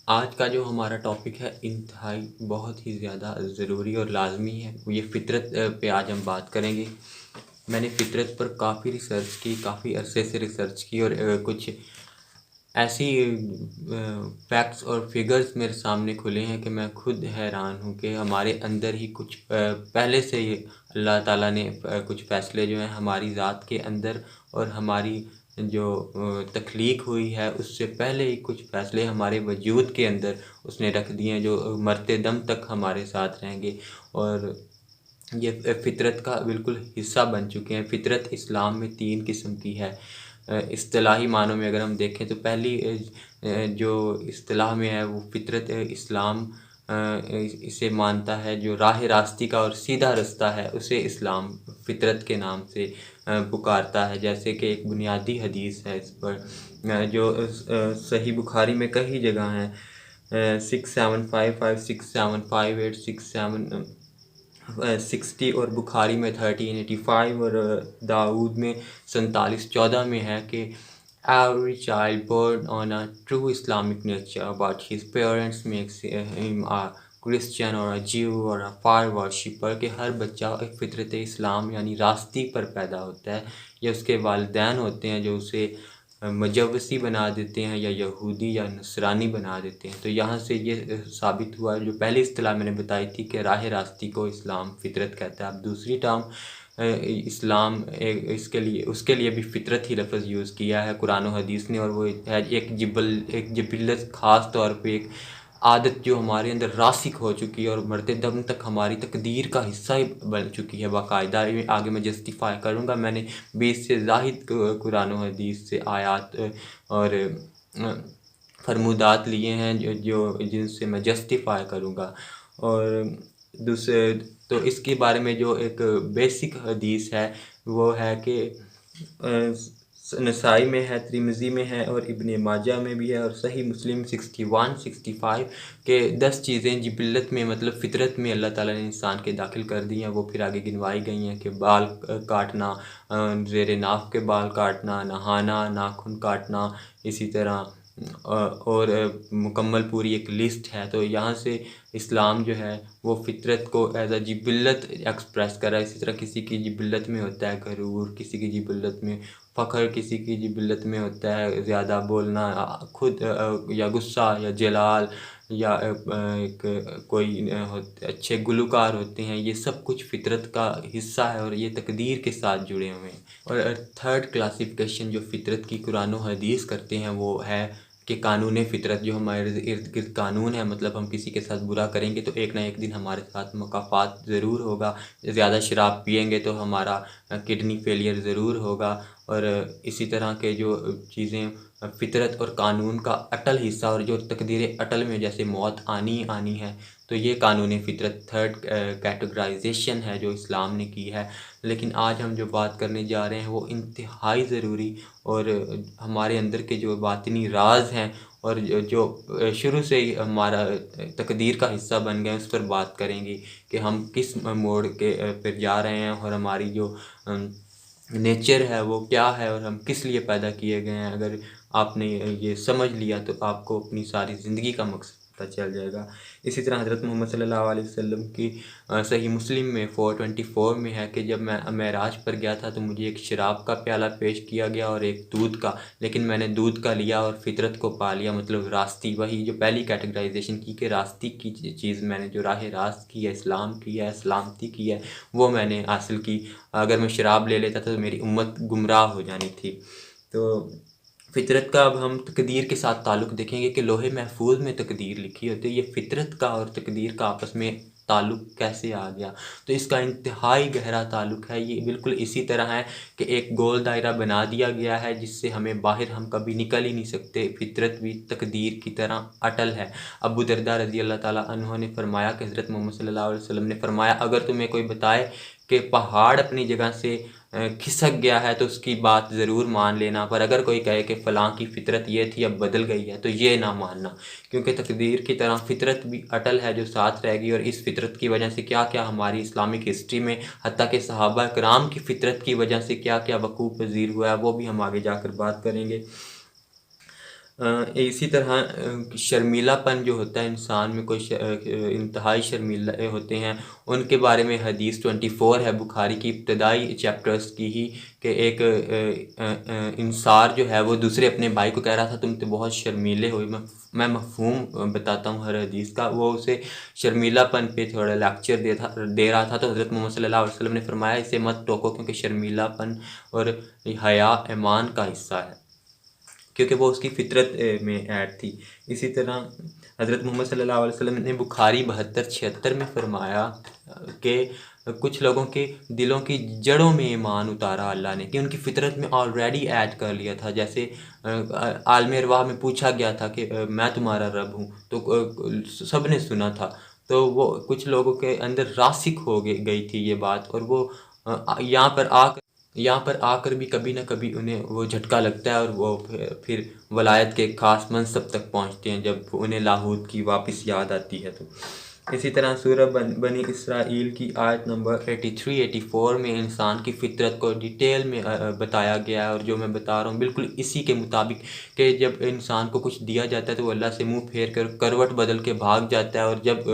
آج کا جو ہمارا ٹاپک ہے انتہائی بہت ہی زیادہ ضروری اور لازمی ہے، وہ یہ فطرت پہ آج ہم بات کریں گے۔ میں نے فطرت پر کافی ریسرچ کی، کافی عرصے سے ریسرچ کی، اور کچھ ایسی فیکٹس اور فگرز میرے سامنے کھلے ہیں کہ میں خود حیران ہوں کہ ہمارے اندر ہی کچھ پہلے سے ہی اللہ تعالیٰ نے کچھ فیصلے جو ہیں ہماری ذات کے اندر اور ہماری جو تخلیق ہوئی ہے اس سے پہلے ہی کچھ فیصلے ہمارے وجود کے اندر اس نے رکھ دیے ہیں جو مرتے دم تک ہمارے ساتھ رہیں گے، اور یہ فطرت کا بالکل حصہ بن چکے ہیں۔ فطرت اسلام میں 3 قسم کی ہے۔ اصطلاحی معنوں میں اگر ہم دیکھیں تو پہلی جو اصطلاح میں ہے وہ فطرت اسلام اسے مانتا ہے، جو راہ راستی کا اور سیدھا رستہ ہے اسے اسلام فطرت کے نام سے پکارتا ہے۔ جیسے کہ ایک بنیادی حدیث ہے اس پر جو صحیح بخاری میں کئی جگہ ہیں، 6755 6758 6760 اور بخاری میں 1385 اور داؤد میں 4714 میں ہے کہ every child born on a true Islamic nature but his parents makes him a Christian or a Jew or a fire worshipper، کہ ہر بچہ ایک فطرت اسلام یعنی راستی پر پیدا ہوتا ہے، یا اس کے والدین ہوتے ہیں جو اسے مجوسی بنا دیتے ہیں یا یہودی یا نصرانی بنا دیتے ہیں۔ تو یہاں سے یہ ثابت ہوا، جو پہلی اصطلاح میں نے بتائی تھی کہ راہ راستی کو اسلام فطرت کہتا ہے۔ اب دوسری ٹرم اسلام اس کے لیے بھی فطرت ہی لفظ یوز کیا ہے قرآن و حدیث نے، اور وہ ہے ایک جبلت، خاص طور پہ ایک عادت جو ہمارے اندر راسخ ہو چکی ہے اور مرتے دم تک ہماری تقدیر کا حصہ ہی بن چکی ہے باقاعدہ۔ آگے میں جسٹیفائی کروں گا، میں نے 20 سے زائد قرآن و حدیث سے آیات اور فرمودات لیے ہیں جن سے میں جسٹیفائی کروں گا۔ اور دوسرے تو اس کے بارے میں جو ایک بیسک حدیث ہے وہ ہے کہ نسائی میں ہے، ترمذی میں ہے اور ابن ماجہ میں بھی ہے، اور صحیح مسلم 6165 کہ 10 چیزیں جبلت میں مطلب فطرت میں اللہ تعالیٰ نے انسان کے داخل کر دی ہیں، وہ پھر آگے گنوائی گئی ہیں کہ بال کاٹنا، زیر ناف کے بال کاٹنا، نہانا، ناخن کاٹنا، اسی طرح اور مکمل پوری ایک لسٹ ہے۔ تو یہاں سے اسلام جو ہے وہ فطرت کو ایز اے جبلت ایکسپریس کر رہا ہے۔ اسی طرح کسی کی جبلت میں ہوتا ہے غرور، کسی کی جبلت میں فخر، کسی کی جبلت میں ہوتا ہے زیادہ بولنا، خود یا غصہ یا جلال، یا کوئی اچھے گلوکار ہوتے ہیں، یہ سب کچھ فطرت کا حصہ ہے اور یہ تقدیر کے ساتھ جڑے ہوئے ہیں۔ اور تھرڈ کلاسیفیکیشن جو فطرت کی قرآن و حدیث کرتے ہیں وہ ہے کہ قانون فطرت، جو ہمارے ارد گرد قانون ہے، مطلب ہم کسی کے ساتھ برا کریں گے تو ایک نہ ایک دن ہمارے ساتھ مکافات ضرور ہوگا۔ زیادہ شراب پئیں گے تو ہمارا کڈنی فیلئر ضرور ہوگا، اور اسی طرح کے جو چیزیں فطرت اور قانون کا اٹل حصہ، اور جو تقدیر اٹل میں جیسے موت آنی ہے، تو یہ قانون فطرت تھرڈ کیٹیگرائزیشن ہے جو اسلام نے کی ہے۔ لیکن آج ہم جو بات کرنے جا رہے ہیں وہ انتہائی ضروری اور ہمارے اندر کے جو باطنی راز ہیں اور جو شروع سے ہی ہمارا تقدیر کا حصہ بن گئے، اس پر بات کریں گے کہ ہم کس موڑ کے پر جا رہے ہیں، اور ہماری جو نیچر ہے وہ کیا ہے، اور ہم کس لیے پیدا کیے گئے ہیں۔ اگر آپ نے یہ سمجھ لیا تو آپ کو اپنی ساری زندگی کا مقصد پتہ چل جائے گا۔ اسی طرح حضرت محمد صلی اللہ علیہ وسلم کی صحیح مسلم میں 424 میں ہے کہ جب میں معراج پر گیا تھا تو مجھے ایک شراب کا پیالہ پیش کیا گیا اور ایک دودھ کا، لیکن میں نے دودھ کا لیا اور فطرت کو پا لیا، مطلب راستی، وہی جو پہلی کیٹیگرائزیشن کی کہ راستی کی چیز میں نے جو راہ راست کی ہے، اسلام کی ہے، سلامتی کی ہے، وہ میں نے حاصل کی۔ اگر میں شراب لے لیتا تو میری امت گمراہ ہو جانی تھی۔ تو فطرت کا اب ہم تقدیر کے ساتھ تعلق دیکھیں گے کہ لوح محفوظ میں تقدیر لکھی ہوتی ہے، یہ فطرت کا اور تقدیر کا آپس میں تعلق کیسے آ گیا؟ تو اس کا انتہائی گہرا تعلق ہے۔ یہ بالکل اسی طرح ہے کہ ایک گول دائرہ بنا دیا گیا ہے جس سے ہمیں باہر ہم کبھی نکل ہی نہیں سکتے۔ فطرت بھی تقدیر کی طرح اٹل ہے۔ ابو درداء رضی اللہ تعالیٰ عنہ نے فرمایا کہ حضرت محمد صلی اللہ علیہ وسلم نے فرمایا، اگر تمہیں کوئی بتائے کہ پہاڑ اپنی جگہ سے کھسک گیا ہے تو اس کی بات ضرور مان لینا، پر اگر کوئی کہے کہ فلاں کی فطرت یہ تھی اب بدل گئی ہے تو یہ نہ ماننا، کیونکہ تقدیر کی طرح فطرت بھی اٹل ہے جو ساتھ رہے گی۔ اور اس فطرت کی وجہ سے کیا کیا ہماری اسلامک ہسٹری میں، حتیٰ کہ صحابہ کرام کی فطرت کی وجہ سے کیا کیا وقوع پذیر ہوا ہے، وہ بھی ہم آگے جا کر بات کریں گے۔ اسی طرح شرمیلا پن جو ہوتا ہے انسان میں، کوئی انتہائی شرمیلا ہوتے ہیں، ان کے بارے میں حدیث 24 ہے بخاری کی ابتدائی چیپٹرز کی ہی، کہ ایک انصار جو ہے وہ دوسرے اپنے بھائی کو کہہ رہا تھا تم تو بہت شرمیلے ہوئے. میں مفہوم بتاتا ہوں ہر حدیث کا. وہ اسے شرمیلا پن پہ تھوڑا لیکچر دے رہا تھا، تو حضرت محمد صلی اللہ علیہ وسلم نے فرمایا اسے مت ٹوکو، کیونکہ شرمیلا پن اور حیا ایمان کا حصہ ہے، کیونکہ وہ اس کی فطرت میں ایڈ تھی. اسی طرح حضرت محمد صلی اللہ علیہ وسلم نے بخاری 72-76 میں فرمایا کہ کچھ لوگوں کے دلوں کی جڑوں میں ایمان اتارا اللہ نے، کہ ان کی فطرت میں آلریڈی ایڈ کر لیا تھا. جیسے عالم ارواح میں پوچھا گیا تھا کہ میں تمہارا رب ہوں، تو سب نے سنا تھا. تو وہ کچھ لوگوں کے اندر راسخ ہو گئی تھی یہ بات، اور وہ یہاں پر آ کر بھی کبھی نہ کبھی انہیں وہ جھٹکا لگتا ہے، اور وہ پھر ولایت کے خاص منصب تک پہنچتے ہیں جب انہیں لاہوت کی واپس یاد آتی ہے. تو اسی طرح سورہ بنی اسرائیل کی آیت نمبر 83-84 میں انسان کی فطرت کو ڈیٹیل میں بتایا گیا ہے، اور جو میں بتا رہا ہوں بالکل اسی کے مطابق، کہ جب انسان کو کچھ دیا جاتا ہے تو وہ اللہ سے منہ پھیر کر کروٹ بدل کے بھاگ جاتا ہے، اور جب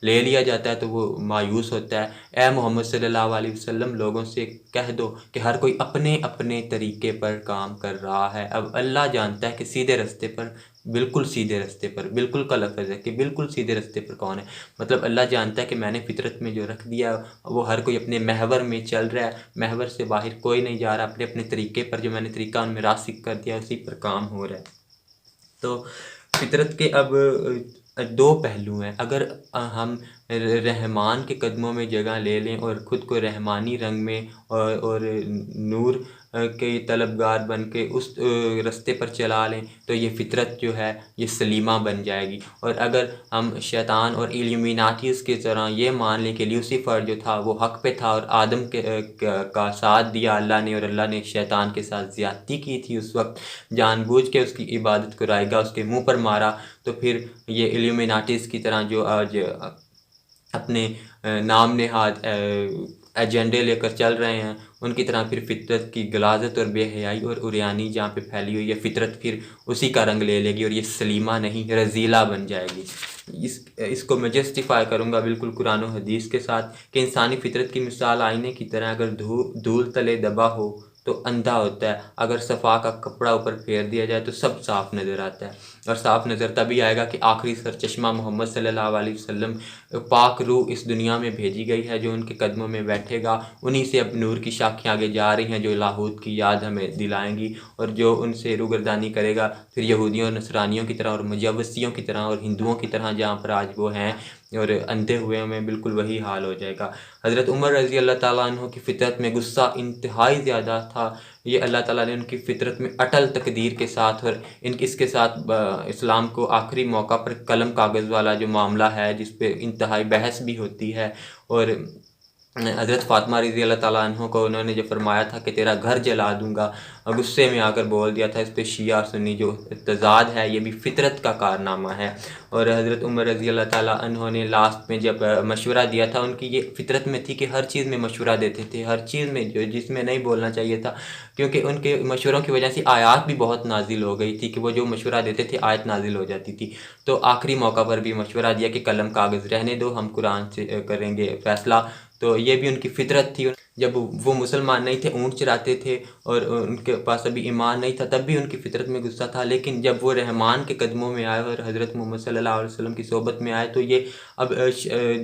لے لیا جاتا ہے تو وہ مایوس ہوتا ہے. اے محمد صلی اللہ علیہ وسلم، لوگوں سے کہہ دو کہ ہر کوئی اپنے اپنے طریقے پر کام کر رہا ہے. اب اللہ جانتا ہے کہ سیدھے رستے پر، بالکل سیدھے رستے پر، بالکل کا لفظ ہے کہ بالکل سیدھے رستے پر کون ہے. مطلب اللہ جانتا ہے کہ میں نے فطرت میں جو رکھ دیا وہ ہر کوئی اپنے محور میں چل رہا ہے، محور سے باہر کوئی نہیں جا رہا، اپنے اپنے طریقے پر جو میں نے طریقہ ان میں راسخ کر دیا اسی پر کام ہو رہا ہے. تو فطرت کے اب دو پہلو ہیں. اگر ہم رحمان کے قدموں میں جگہ لے لیں اور خود کو رحمانی رنگ میں اور نور کے طلبگار بن کے اس رستے پر چلا لیں تو یہ فطرت جو ہے یہ سلیمہ بن جائے گی. اور اگر ہم شیطان اور ایلیومیناٹیز کی طرح یہ مان لیں کہ لیوسیفر جو تھا وہ حق پہ تھا، اور آدم کا ساتھ دیا اللہ نے، اور اللہ نے شیطان کے ساتھ زیادتی کی تھی اس وقت، جان بوجھ کے اس کی عبادت کو رائگاں اس کے منہ پر مارا، تو پھر یہ ایلیومیناٹیز کی طرح جو آج اپنے نام نہاد ایجنڈے لے کر چل رہے ہیں، ان کی طرح پھر فطرت کی غلاظت اور بے حیائی اور عریانی جہاں پہ پھیلی ہوئی ہے، فطرت پھر اسی کا رنگ لے گی، اور یہ سلیمہ نہیں رذیلہ بن جائے گی. اس کو میں جسٹیفائی کروں گا بالکل قرآن و حدیث کے ساتھ، کہ انسانی فطرت کی مثال آئینے کی طرح، اگر دھول تلے دبا ہو تو اندھا ہوتا ہے، اگر صفا کا کپڑا اوپر پھیر دیا جائے تو سب صاف نظر آتا ہے. اور صاف نظر تبھی آئے گا کہ آخری سرچشمہ محمد صلی اللہ علیہ وسلم، پاک روح اس دنیا میں بھیجی گئی ہے جو ان کے قدموں میں بیٹھے گا. انہی سے اب نور کی شاخیں آگے جا رہی ہیں جو لاہوت کی یاد ہمیں دلائیں گی، اور جو ان سے روگردانی کرے گا پھر یہودیوں اور نصرانیوں کی طرح اور مجوسیوں کی طرح اور ہندوؤں کی طرح جہاں پر آج وہ ہیں اور اندھے ہوئے میں بالکل وہی حال ہو جائے گا. حضرت عمر رضی اللہ تعالیٰ عنہ کی فطرت میں غصہ انتہائی زیادہ تھا. یہ اللہ تعالیٰ نے ان کی فطرت میں اٹل تقدیر کے ساتھ، اور اس کے ساتھ اسلام کو آخری موقع پر قلم کاغذ والا جو معاملہ ہے جس پہ انتہائی بحث بھی ہوتی ہے، اور حضرت فاطمہ رضی اللہ تعالیٰ عنہ کو انہوں نے جو فرمایا تھا کہ تیرا گھر جلا دوں گا، غصے میں آ کر بول دیا تھا. اس پہ شیعہ اور سنی جو تضاد ہے یہ بھی فطرت کا کارنامہ ہے. اور حضرت عمر رضی اللہ تعالیٰ عنہ نے لاسٹ میں جب مشورہ دیا تھا، ان کی یہ فطرت میں تھی کہ ہر چیز میں مشورہ دیتے تھے، ہر چیز میں جس میں نہیں بولنا چاہیے تھا، کیونکہ ان کے مشوروں کی وجہ سے آیات بھی بہت نازل ہو گئی تھی کہ وہ جو مشورہ دیتے تھے آیت نازل ہو جاتی تھی. تو آخری موقع پر بھی مشورہ دیا کہ قلم کاغذ رہنے دو، ہم قرآن سے کریں گے فیصلہ. تو یہ بھی ان کی فطرت تھی. جب وہ مسلمان نہیں تھے، اونٹ چراتے تھے اور ان کے پاس ابھی ایمان نہیں تھا، تب بھی ان کی فطرت میں غصہ تھا. لیکن جب وہ رحمان کے قدموں میں آئے اور حضرت محمد صلی اللہ علیہ وسلم کی صحبت میں آئے تو یہ اب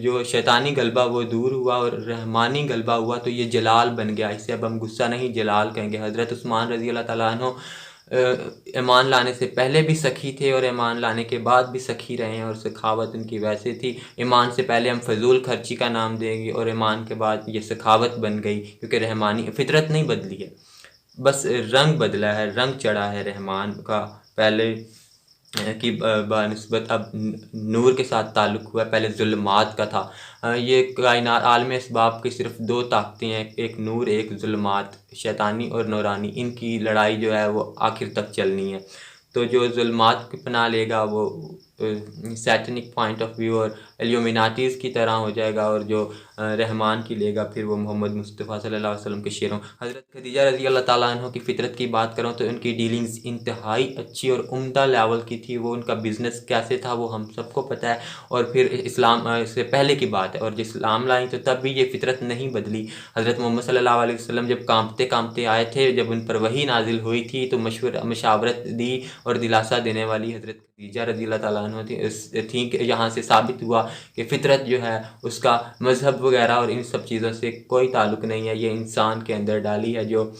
جو شیطانی غلبہ وہ دور ہوا اور رحمانی غلبہ ہوا، تو یہ جلال بن گیا. اسے اب ہم غصہ نہیں جلال کہیں گے. حضرت عثمان رضی اللہ تعالیٰ عنہ ایمان لانے سے پہلے بھی سخی تھے اور ایمان لانے کے بعد بھی سخی رہے ہیں، اور سخاوت ان کی ویسے تھی. ایمان سے پہلے ہم فضول خرچی کا نام دیں گے، اور ایمان کے بعد یہ سخاوت بن گئی، کیونکہ رحمانی فطرت نہیں بدلی ہے، بس رنگ بدلا ہے، رنگ چڑھا ہے رحمان کا. پہلے کی بنسبت اب نور کے ساتھ تعلق ہوا ہے، پہلے ظلمات کا تھا. یہ کائنات عالم اسباب کی صرف دو طاقتیں ہیں، ایک نور ایک ظلمات، شیطانی اور نورانی. ان کی لڑائی جو ہے وہ آخر تک چلنی ہے. تو جو ظلمات کی پناہ لے گا وہ سیٹنک پوائنٹ آف ویو اور ایلیومیناٹیز کی طرح ہو جائے گا، اور جو رحمان کی لے گا پھر وہ محمد مصطفیٰ صلی اللہ علیہ وسلم کے شعروں۔ حضرت خدیجہ رضی اللہ تعالیٰ عنہ کی فطرت کی بات کروں تو ان کی ڈیلنگز انتہائی اچھی اور عمدہ لیول کی تھی۔ وہ ان کا بزنس کیسے تھا وہ ہم سب کو پتہ ہے، اور پھر اسلام سے پہلے کی بات ہے، اور جب اسلام لائیں تو تب بھی یہ فطرت نہیں بدلی۔ حضرت محمد صلی اللہ علیہ وسلم جب کانپتے کانپتے آئے تھے، جب ان پر وحی نازل ہوئی تھی تو مشاورت دی اور دلاسا دینے والی حضرت خدیجہ رضی اللہ تعالیٰ عنہ تھیں کہ یہاں سے ثابت ہوا کہ فطرت جو ہے اس کا مذہب وغیرہ اور ان سب چیزوں سے کوئی تعلق نہیں ہے، یہ انسان کے اندر ڈالی ہے، جو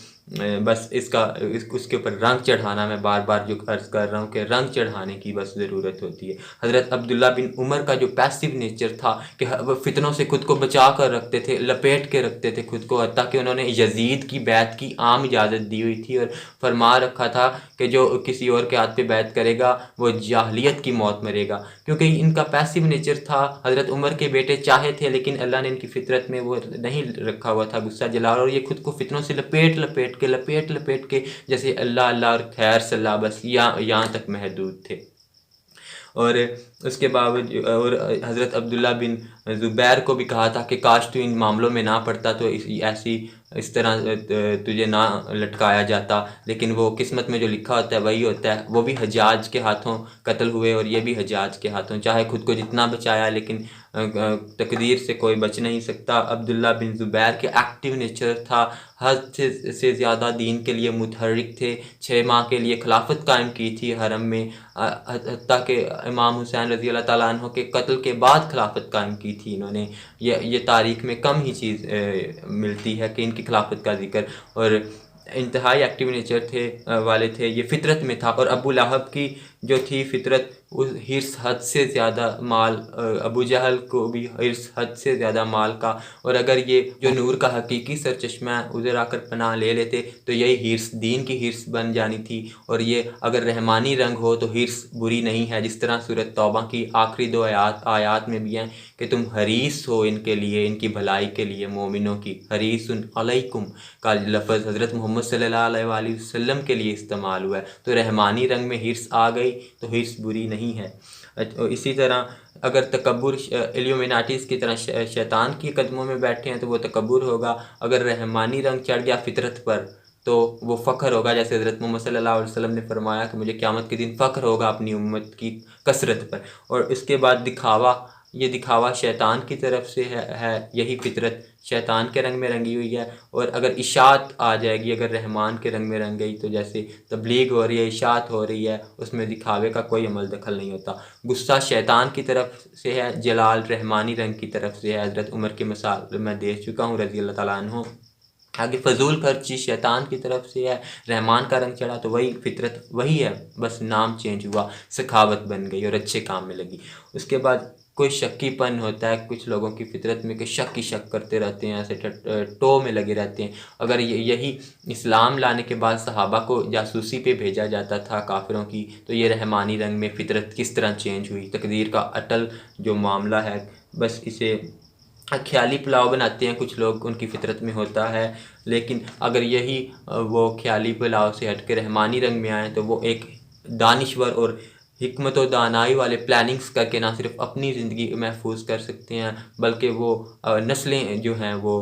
بس اس کے اوپر رنگ چڑھانا، میں بار بار جو عرض کر رہا ہوں کہ رنگ چڑھانے کی بس ضرورت ہوتی ہے۔ حضرت عبداللہ بن عمر کا جو پیسیو نیچر تھا کہ وہ فتنوں سے خود کو بچا کر رکھتے تھے، لپیٹ کے رکھتے تھے خود کو، حتیٰ کہ انہوں نے یزید کی بیعت کی عام اجازت دی ہوئی تھی اور فرما رکھا تھا کہ جو کسی اور کے ہاتھ پہ بیعت کرے گا وہ جاہلیت کی موت مرے گا، کیونکہ ان کا پیسیو نیچر تھا۔ حضرت عمر کے بیٹے چاہے تھے لیکن اللہ نے ان کی فطرت میں وہ نہیں رکھا ہوا تھا غصہ جلال، اور یہ خود کو فتنوں سے لپیٹ کے جیسے اللہ اللہ اور خیر صلاح بس یہاں تک محدود تھے۔ اور اس کے باوجود اور حضرت عبداللہ بن زبیر کو بھی کہا تھا کہ کاش تو ان معاملوں میں نہ پڑتا تو اس طرح تجھے نہ لٹکایا جاتا، لیکن وہ قسمت میں جو لکھا ہوتا ہے وہی ہوتا ہے۔ وہ بھی حجاج کے ہاتھوں قتل ہوئے اور یہ بھی حجاج کے ہاتھوں، چاہے خود کو جتنا بچایا لیکن تقدیر سے کوئی بچ نہیں سکتا۔ عبداللہ بن زبیر کے ایکٹیو نیچر تھا، حد سے زیادہ دین کے لیے متحرک تھے، 6 ماہ کے لیے خلافت قائم کی تھی حرم میں، حتیٰ کہ امام حسین رضی اللہ تعالیٰ عنہ کے قتل کے بعد خلافت قائم کی تھی انہوں نے۔ یہ تاریخ میں کم ہی چیز ملتی ہے کہ ان کی خلافت کا ذکر، اور انتہائی ایکٹیو نیچر والے تھے، یہ فطرت میں تھا۔ اور ابو لہب کی جو تھی فطرت، حرص حد سے زیادہ مال، ابو جہل کو بھی حرص حد سے زیادہ مال کا، اور اگر یہ جو نور کا حقیقی سرچشمہ ہے ادھر آ کر پناہ لے لیتے تو یہی حرص دین کی حرص بن جانی تھی، اور یہ اگر رحمانی رنگ ہو تو حرص بری نہیں ہے، جس طرح سورۃ توبہ کی آخری 2 آیات میں بھی ہیں کہ تم حریص ہو ان کے لیے، ان کی بھلائی کے لیے، مومنوں کی۔ حریص علیکم کا لفظ حضرت محمد صلی اللہ علیہ وآلہ وسلم کے لیے استعمال ہوا ہے، تو رحمانی رنگ میں حرص آ گئی تو حرص بری نہیں ہے۔ اسی طرح اگر تکبر ایلیومیناٹیز کی طرح شیطان کی قدموں میں بیٹھے ہیں تو وہ تکبر ہوگا، اگر رحمانی رنگ چڑھ گیا فطرت پر تو وہ فخر ہوگا، جیسے حضرت محمد صلی اللہ علیہ وسلم نے فرمایا کہ مجھے قیامت کے دن فخر ہوگا اپنی امت کی کثرت پر۔ اور اس کے بعد دکھاوا، یہ دکھاوا شیطان کی طرف سے ہے، یہی فطرت شیطان کے رنگ میں رنگی ہوئی ہے۔ اور اگر اشاعت آ جائے گی، اگر رحمان کے رنگ میں رنگ گئی تو جیسے تبلیغ ہو رہی ہے، اشاعت ہو رہی ہے، اس میں دکھاوے کا کوئی عمل دخل نہیں ہوتا۔ غصہ شیطان کی طرف سے ہے، جلال رحمانی رنگ کی طرف سے ہے۔ حضرت عمر کی مثال میں دے چکا ہوں رضی اللہ تعالیٰ عنہ۔ آگے فضول خرچی شیطان کی طرف سے ہے، رحمان کا رنگ چڑھا تو وہی فطرت وہی ہے، بس نام چینج ہوا، سخاوت بن گئی اور اچھے کام میں لگی۔ اس کے بعد کوئی شکی پن ہوتا ہے کچھ لوگوں کی فطرت میں کہ شک کرتے رہتے ہیں، ایسے ٹو میں لگے رہتے ہیں۔ اگر یہی اسلام لانے کے بعد صحابہ کو جاسوسی پہ بھیجا جاتا تھا کافروں کی، تو یہ رحمانی رنگ میں فطرت کس طرح چینج ہوئی؟ تقدیر کا اٹل جو معاملہ ہے، بس اسے خیالی پلاؤ بناتے ہیں کچھ لوگ، ان کی فطرت میں ہوتا ہے، لیکن اگر یہی وہ خیالی پلاؤ سے ہٹ کے رحمانی رنگ میں آئیں تو وہ ایک دانشور اور حکمت و دانائی والے پلاننگز کر کے نہ صرف اپنی زندگی محفوظ کر سکتے ہیں بلکہ وہ نسلیں جو ہیں وہ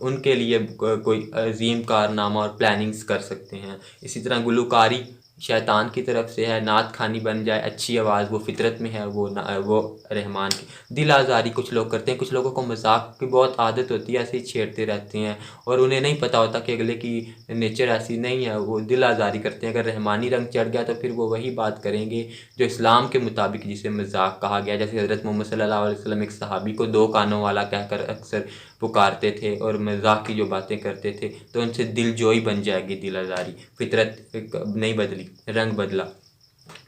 ان کے لیے کوئی عظیم کارنامہ اور پلاننگز کر سکتے ہیں۔ اسی طرح گلوکاری شیطان کی طرف سے ہے، نعت خوانی بن جائے، اچھی آواز، وہ فطرت میں ہے، وہ رحمان کی۔ دل آزاری کچھ لوگ کرتے ہیں، کچھ لوگوں کو مذاق کی بہت عادت ہوتی ہے، ایسے ہی چھیڑتے رہتے ہیں اور انہیں نہیں پتہ ہوتا کہ اگلے کی نیچر ایسی نہیں ہے، وہ دل آزاری کرتے ہیں۔ اگر رحمانی رنگ چڑھ گیا تو پھر وہ وہی بات کریں گے جو اسلام کے مطابق جسے مذاق کہا گیا، جیسے حضرت محمد صلی اللہ علیہ وسلم ایک صحابی کو 2 کانوں والا کہہ کر اکثر پکارتے تھے اور مذاق کی جو باتیں کرتے تھے، تو ان سے دل جوئی بن جائے گی، دل آزاری۔ فطرت نہیں بدلی، رنگ بدلا۔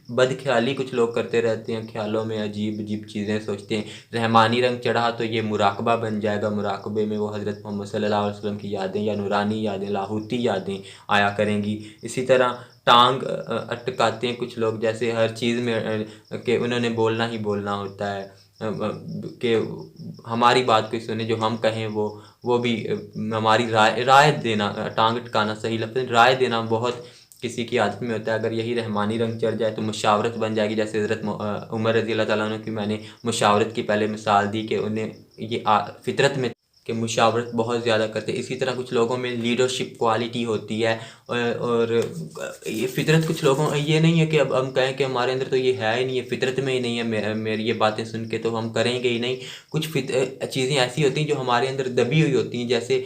بد خیالی کچھ لوگ کرتے رہتے ہیں، خیالوں میں عجیب عجیب چیزیں سوچتے ہیں۔ رحمانی رنگ چڑھا تو یہ مراقبہ بن جائے گا، مراقبے میں وہ حضرت محمد صلی اللہ علیہ وسلم کی یادیں یا نورانی یادیں، لاہوتی یادیں آیا کریں گی۔ اسی طرح ٹانگ اٹکاتے ہیں کچھ لوگ، جیسے ہر چیز میں کہ انہوں نے بولنا ہی بولنا ہوتا ہے، کہ ہماری بات کوئی سنے، جو ہم کہیں وہ بھی ہماری رائے دینا، ٹانگ اٹکانا صحیح لفظ، رائے دینا بہت کسی کی عادت میں ہوتا ہے اگر یہی رحمانی رنگ چڑھ جائے تو مشاورت بن جائے گی، جیسے حضرت عمر رضی اللہ تعالیٰ عنہ کی میں نے مشاورت کی پہلے مثال دی کہ انہیں یہ فطرت میں کہ مشاورت بہت زیادہ کرتے. اسی طرح کچھ لوگوں میں لیڈرشپ کوالٹی ہوتی ہے، اور یہ فطرت کچھ لوگوں یہ نہیں ہے کہ اب ہم کہیں کہ ہمارے اندر تو یہ ہے ہی نہیں، یہ فطرت میں ہی نہیں ہے، میری یہ باتیں سن کے تو ہم کریں گے ہی نہیں. کچھ چیزیں ایسی ہوتی ہیں جو ہمارے اندر دبی ہوئی ہوتی ہیں، جیسے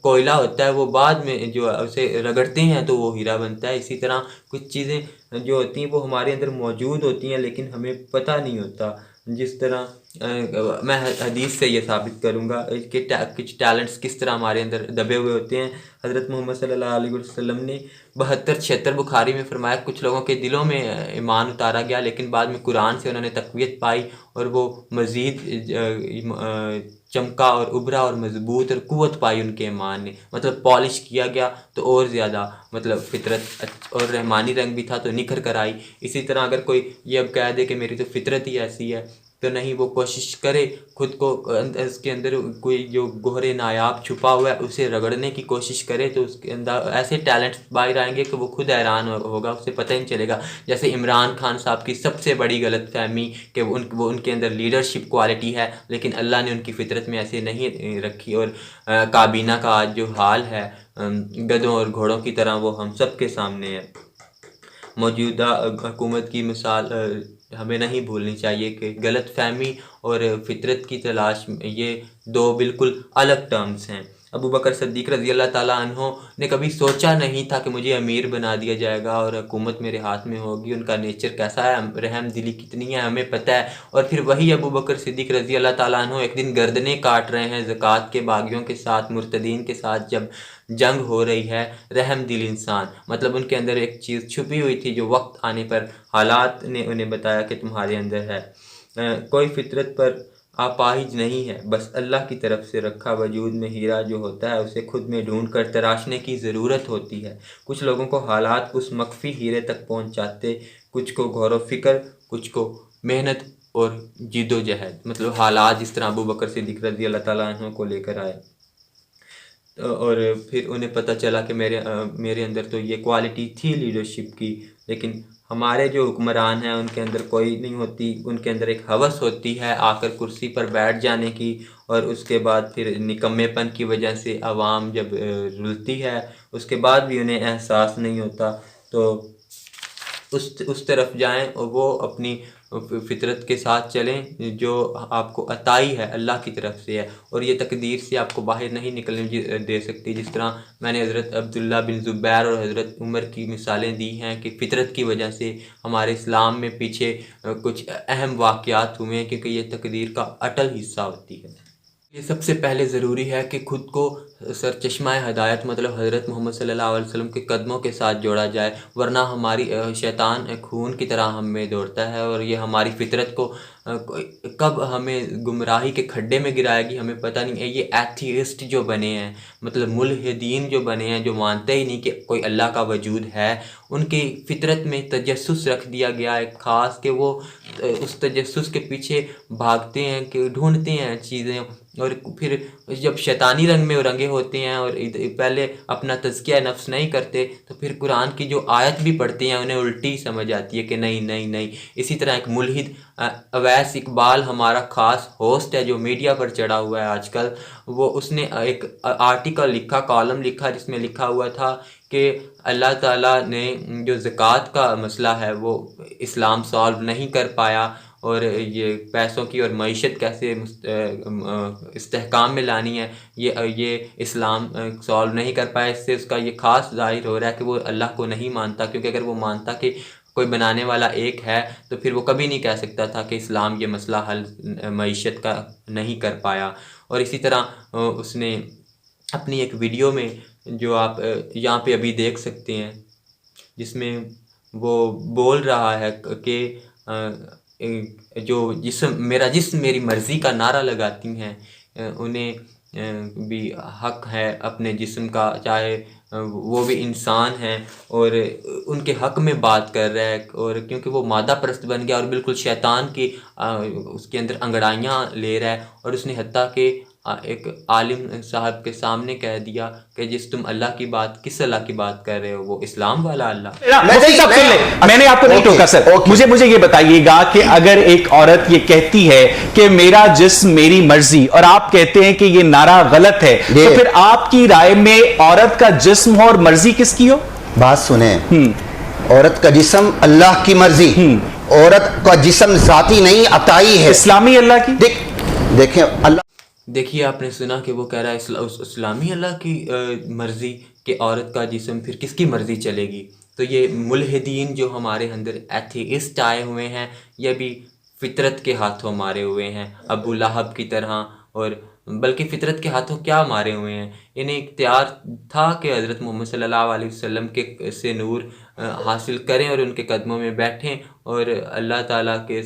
کوئلہ ہوتا ہے وہ بعد میں جو اسے رگڑتے ہیں تو وہ ہیرا بنتا ہے. اسی طرح کچھ چیزیں جو ہوتی ہیں وہ ہمارے اندر موجود ہوتی ہیں لیکن ہمیں پتہ نہیں ہوتا. جس طرح میں حدیث سے یہ ثابت کروں گا کہ کچھ ٹیلنٹس کس طرح ہمارے اندر دبے ہوئے ہوتے ہیں. حضرت محمد صلی اللہ علیہ وسلم نے 72-76 بخاری میں فرمایا کچھ لوگوں کے دلوں میں ایمان اتارا گیا لیکن بعد میں قرآن سے انہوں نے تقویت پائی اور وہ مزید چمکا اور ابھرا اور مضبوط اور قوت پائی ان کے ایمان نے، مطلب پالش کیا گیا تو اور زیادہ مطلب فطرت اور رحمانی رنگ بھی تھا تو نکھر کر آئی. اسی طرح اگر کوئی یہ اب کہہ دے کہ میری تو فطرت ہی ایسی ہے تو نہیں، وہ کوشش کرے خود کو اس کے اندر کوئی جو گوہر نایاب چھپا ہوا ہے اسے رگڑنے کی کوشش کرے تو اس کے اندر ایسے ٹیلنٹس باہر آئیں گے کہ وہ خود حیران ہوگا، اسے پتہ ہی نہیں چلے گا. جیسے عمران خان صاحب کی سب سے بڑی غلط فہمی کہ وہ ان کے اندر لیڈرشپ کوالٹی ہے لیکن اللہ نے ان کی فطرت میں ایسے نہیں رکھی. اور کابینہ کا آج جو حال ہے گدھوں اور گھوڑوں کی طرح وہ ہم سب کے سامنے ہے. موجودہ حکومت کی مثال ہمیں نہیں بھولنی چاہیے کہ غلط فہمی اور فطرت کی تلاش یہ دو بالکل الگ ٹرمز ہیں. ابو بکر صدیق رضی اللہ تعالیٰ عنہ نے کبھی سوچا نہیں تھا کہ مجھے امیر بنا دیا جائے گا اور حکومت میرے ہاتھ میں ہوگی. ان کا نیچر کیسا ہے، رحم دلی کتنی ہے ہمیں پتہ ہے. اور پھر وہی ابو بکر صدیق رضی اللہ تعالیٰ عنہ ایک دن گردنیں کاٹ رہے ہیں زکوٰۃ کے باغیوں کے ساتھ، مرتدین کے ساتھ جب جنگ ہو رہی ہے. رحم دل انسان، مطلب ان کے اندر ایک چیز چھپی ہوئی تھی جو وقت آنے پر حالات نے انہیں بتایا کہ تمہارے اندر ہے. کوئی فطرت پر آپاہج نہیں ہے، بس اللہ کی طرف سے رکھا وجود میں ہیرا جو ہوتا ہے اسے خود میں ڈھونڈ کر تراشنے کی ضرورت ہوتی ہے. کچھ لوگوں کو حالات اس مخفی ہیرے تک پہنچاتے، کچھ کو غور و فکر، کچھ کو محنت اور جد و جہد. مطلب حالات جس طرح ابو بکر صدیق رضی اللہ تعالیٰ عنہ کو لے کر آئے اور پھر انہیں پتہ چلا کہ میرے اندر تو یہ کوالٹی تھی لیڈرشپ کی، لیکن ہمارے جو حکمران ہیں ان کے اندر کوئی نہیں ہوتی. ان کے اندر ایک ہوس ہوتی ہے آ کر کرسی پر بیٹھ جانے کی، اور اس کے بعد پھر نکمے پن کی وجہ سے عوام جب رلتی ہے اس کے بعد بھی انہیں احساس نہیں ہوتا تو اس طرف جائیں اور وہ اپنی فطرت کے ساتھ چلیں جو آپ کو عطائی ہے اللہ کی طرف سے ہے، اور یہ تقدیر سے آپ کو باہر نہیں نکلنے دے سکتی. جس طرح میں نے حضرت عبداللہ بن زبیر اور حضرت عمر کی مثالیں دی ہیں کہ فطرت کی وجہ سے ہمارے اسلام میں پیچھے کچھ اہم واقعات ہوئے ہیں کیونکہ یہ تقدیر کا اٹل حصہ ہوتی ہے. یہ سب سے پہلے ضروری ہے کہ خود کو سرچشمہ ہدایت مطلب حضرت محمد صلی اللہ علیہ وسلم کے قدموں کے ساتھ جوڑا جائے، ورنہ ہماری شیطان خون کی طرح ہم میں دوڑتا ہے اور یہ ہماری فطرت کو کب ہمیں گمراہی کے کھڈے میں گرائے گی ہمیں پتہ نہیں ہے. یہ ایتھیسٹ جو بنے ہیں، مطلب ملحدین جو بنے ہیں، جو مانتے ہی نہیں کہ کوئی اللہ کا وجود ہے، ان کی فطرت میں تجسس رکھ دیا گیا ہے خاص کہ وہ اس تجسس کے پیچھے بھاگتے ہیں کہ ڈھونڈتے ہیں چیزیں، اور پھر جب شیطانی رنگ میں رنگے ہوتے ہیں اور پہلے اپنا تزکیہ نفس نہیں کرتے تو پھر قرآن کی جو آیت بھی پڑھتے ہیں انہیں الٹی سمجھ آتی ہے کہ نہیں نہیں نہیں. اسی طرح ایک ملحد اویس اقبال ہمارا خاص ہوسٹ ہے جو میڈیا پر چڑھا ہوا ہے آج کل، اس نے ایک آرٹیکل لکھا، کالم لکھا جس میں لکھا ہوا تھا کہ اللہ تعالیٰ نے جو زکوٰۃ کا مسئلہ ہے وہ اسلام سالو نہیں کر پایا، اور یہ پیسوں کی اور معیشت کیسے استحکام میں لانی ہے یہ اسلام سالو نہیں کر پایا. اس سے اس کا یہ خاص ظاہر ہو رہا ہے کہ وہ اللہ کو نہیں مانتا، کیونکہ اگر وہ مانتا کہ کوئی بنانے والا ایک ہے تو پھر وہ کبھی نہیں کہہ سکتا تھا کہ اسلام یہ مسئلہ حل معیشت کا نہیں کر پایا. اور اسی طرح اس نے اپنی ایک ویڈیو میں جو آپ یہاں پہ ابھی دیکھ سکتے ہیں جس میں وہ بول رہا ہے کہ جو میرا جسم میری مرضی کا نعرہ لگاتی ہیں انہیں بھی حق ہے اپنے جسم کا، چاہے وہ بھی انسان ہیں، اور ان کے حق میں بات کر رہا ہے. اور کیونکہ وہ مادہ پرست بن گیا اور بالکل شیطان کی اس کے اندر انگڑائیاں لے رہا ہے، اور اس نے حتیٰ کہ ایک عالم صاحب کے سامنے کہہ دیا کہ جس تم اللہ کی بات، کس اللہ کی بات کر رہے ہو، وہ اسلام والا اللہ۔ مفتی صاحب سن لیں، میں نے آپ کو نہیں ٹوکا سر، مجھے یہ بتائیے گا کہ اگر ایک عورت یہ کہتی ہے کہ میرا جسم میری مرضی، اور آپ کہتے ہیں کہ یہ نعرہ غلط ہے، تو پھر آپ کی رائے میں عورت کا جسم ہو اور مرضی کس کی ہو؟ بات سنیں، عورت کا جسم اللہ کی مرضی، عورت کا جسم ذاتی نہیں عطائی ہے، اسلامی اللہ کی۔ دیکھیں اللہ، دیکھیے آپ نے سنا کہ وہ کہہ رہا ہے اسلامی اللہ کی مرضی، کہ عورت کا جسم پھر کس کی مرضی چلے گی؟ تو یہ ملحدین جو ہمارے اندر ایتھیسٹ آئے ہوئے ہیں، یہ بھی فطرت کے ہاتھوں مارے ہوئے ہیں، ابو لہب کی طرح، اور بلکہ فطرت کے ہاتھوں کیا مارے ہوئے ہیں، انہیں اختیار تھا کہ حضرت محمد صلی اللہ علیہ وسلم کے سے نور حاصل کریں اور ان کے قدموں میں بیٹھیں اور اللہ تعالیٰ کے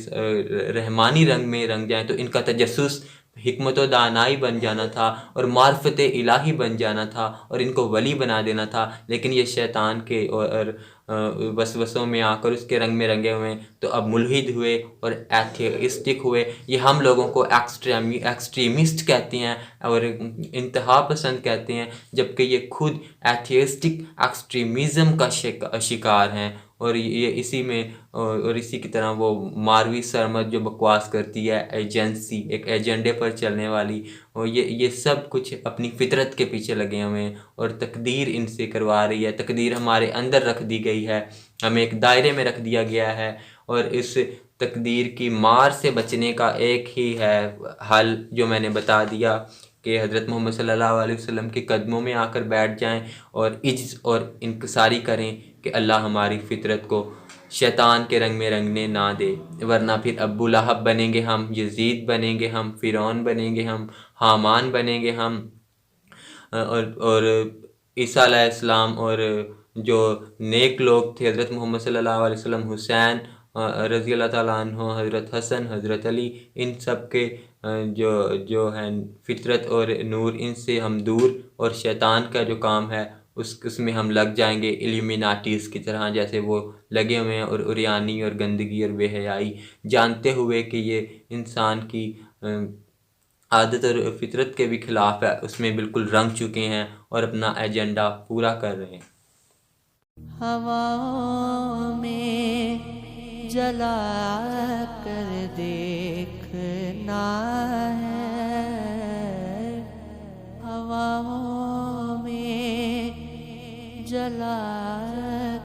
رحمانی رنگ میں رنگ جائیں، تو ان کا تجسس حکمت و دانائی بن جانا تھا اور معرفت الہی بن جانا تھا اور ان کو ولی بنا دینا تھا، لیکن یہ شیطان کے اور وسوسوں میں آ کر اس کے رنگ میں رنگے ہوئے ہیں، تو اب ملحد ہوئے اور ایتھیسٹک ہوئے۔ یہ ہم لوگوں کو ایکسٹریمسٹ کہتے ہیں اور انتہا پسند کہتے ہیں، جبکہ یہ خود ایتھیسٹک ایکسٹریمزم کا شکار ہیں، اور یہ اسی میں اور اسی کی طرح وہ ماروی سرمت جو بکواس کرتی ہے، ایجنسی، ایک ایجنڈے پر چلنے والی، اور یہ سب کچھ اپنی فطرت کے پیچھے لگے ہوئے ہیں، اور تقدیر ان سے کروا رہی ہے۔ تقدیر ہمارے اندر رکھ دی گئی ہے، ہمیں ایک دائرے میں رکھ دیا گیا ہے، اور اس تقدیر کی مار سے بچنے کا ایک ہی ہے حل جو میں نے بتا دیا، کہ حضرت محمد صلی اللہ علیہ وسلم کے قدموں میں آ کر بیٹھ جائیں اور عجز اور انکساری کریں کہ اللہ ہماری فطرت کو شیطان کے رنگ میں رنگنے نہ دے، ورنہ پھر ابو لہب بنیں گے ہم، یزید بنیں گے ہم، فرعون بنیں گے ہم، حامان بنیں گے ہم، اور عیسیٰ علیہ السلام اور جو نیک لوگ تھے حضرت محمد صلی اللہ علیہ وسلم، حسین رضی اللہ تعالیٰ عنہ، حضرت حسن، حضرت علی، ان سب کے جو ہیں فطرت اور نور، ان سے ہم دور، اور شیطان کا جو کام ہے اس میں ہم لگ جائیں گے ایلیمیناٹیز کی طرح، جیسے وہ لگے ہوئے ہیں، اور اریانی اور گندگی اور بے حیائی جانتے ہوئے کہ یہ انسان کی عادت اور فطرت کے بھی خلاف ہے، اس میں بالکل رنگ چکے ہیں اور اپنا ایجنڈا پورا کر رہے ہیں۔ ہوا میں جلا کر دیکھنا ہے، ہوا میں جلا